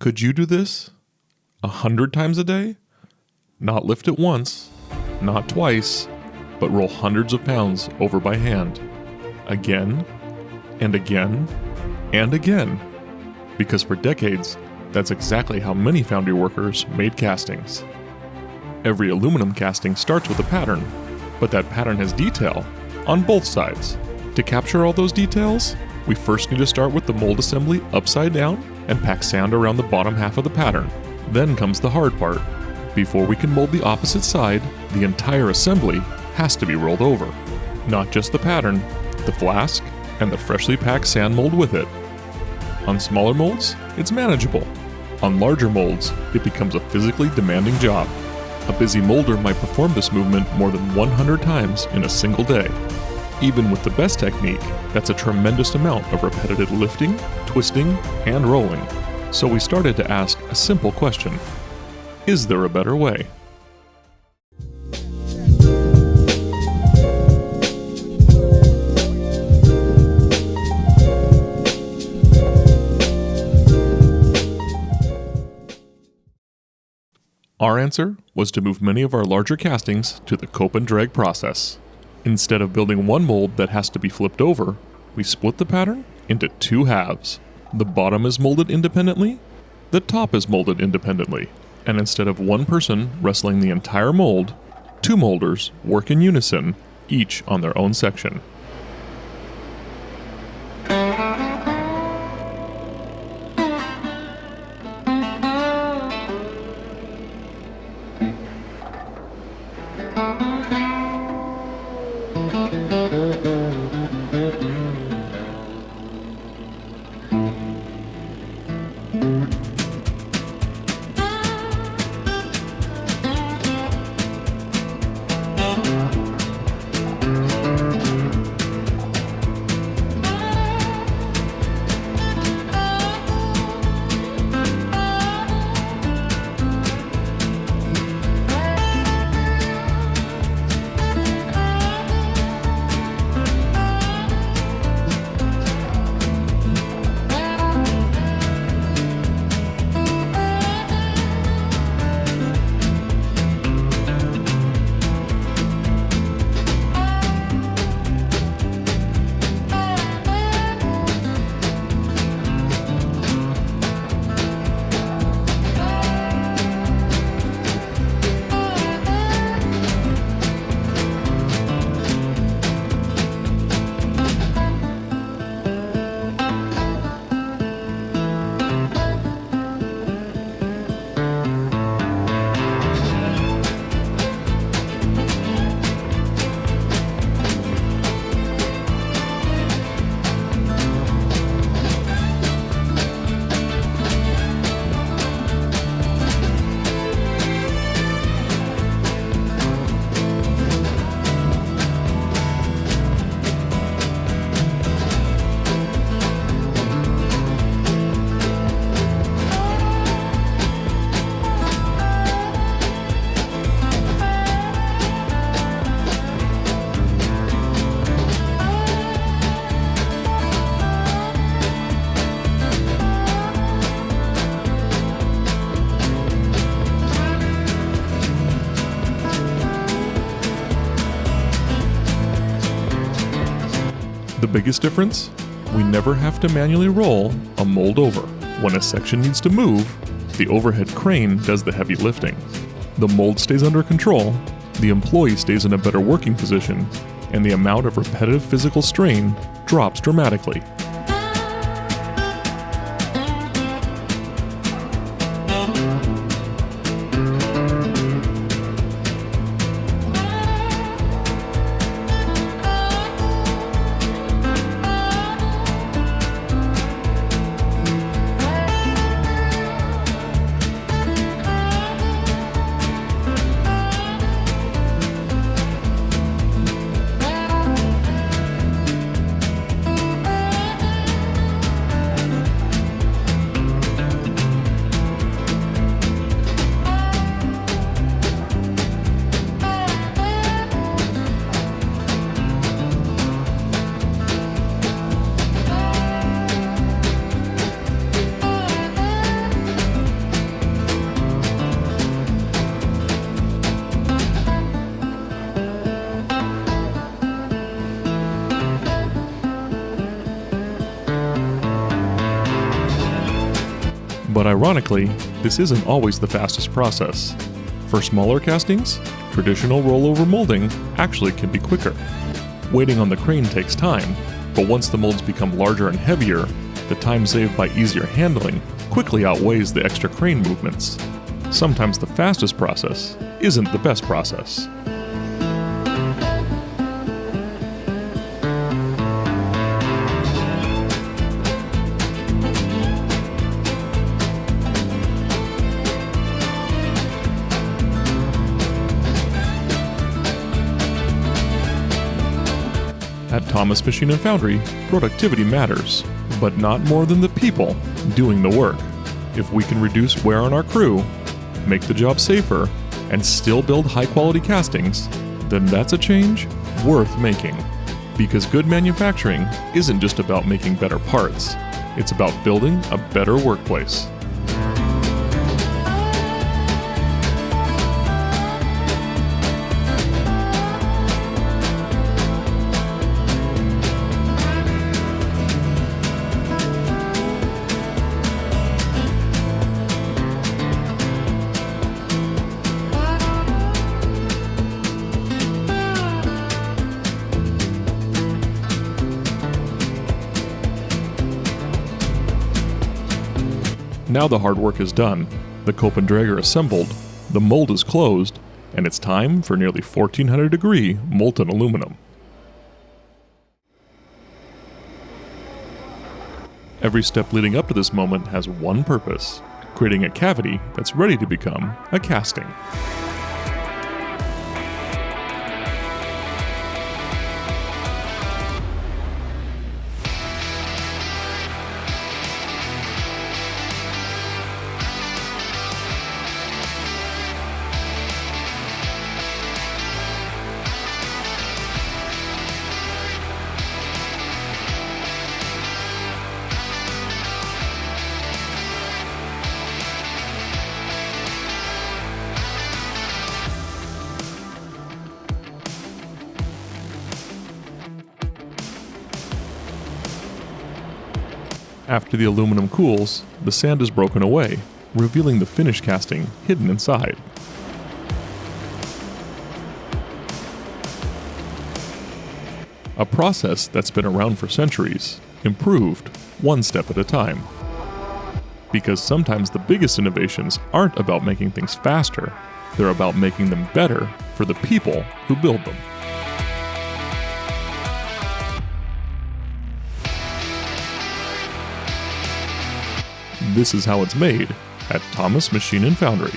Could you do this 100 times a day? Not lift it once, not twice, but roll hundreds of pounds over by hand. Again, and again, and again. Because for decades, that's exactly how many foundry workers made castings. Every aluminum casting starts with a pattern, but that pattern has detail on both sides. To capture all those details, we first need to start with the mold assembly upside down and pack sand around the bottom half of the pattern. Then comes the hard part. Before we can mold the opposite side, the entire assembly has to be rolled over. Not just the pattern, the flask, and the freshly packed sand mold with it. On smaller molds, it's manageable. On larger molds, it becomes a physically demanding job. A busy molder might perform this movement more than 100 times in a single day. Even with the best technique, that's a tremendous amount of repetitive lifting, twisting, and rolling. So we started to ask a simple question. Is there a better way? Our answer was to move many of our larger castings to the cope and drag process. Instead of building one mold that has to be flipped over, we split the pattern into two halves. The bottom is molded independently, the top is molded independently, and instead of one person wrestling the entire mold, two molders work in unison, each on their own section. The biggest difference? We never have to manually roll a mold over. When a section needs to move, the overhead crane does the heavy lifting. The mold stays under control, the employee stays in a better working position, and the amount of repetitive physical strain drops dramatically. But ironically, this isn't always the fastest process. For smaller castings, traditional rollover molding actually can be quicker. Waiting on the crane takes time, but once the molds become larger and heavier, the time saved by easier handling quickly outweighs the extra crane movements. Sometimes the fastest process isn't the best process. At Thomas Machine Foundry, productivity matters, but not more than the people doing the work. If we can reduce wear on our crew, make the job safer, and still build high-quality castings, then that's a change worth making. Because good manufacturing isn't just about making better parts, it's about building a better workplace. Now the hard work is done, the cope and drag are assembled, the mold is closed, and it's time for nearly 1400 degree molten aluminum. Every step leading up to this moment has one purpose: creating a cavity that's ready to become a casting. After the aluminum cools, the sand is broken away, revealing the finished casting hidden inside. A process that's been around for centuries, improved one step at a time. Because sometimes the biggest innovations aren't about making things faster, they're about making them better for the people who build them. This is how it's made at Thomas Machine Foundry.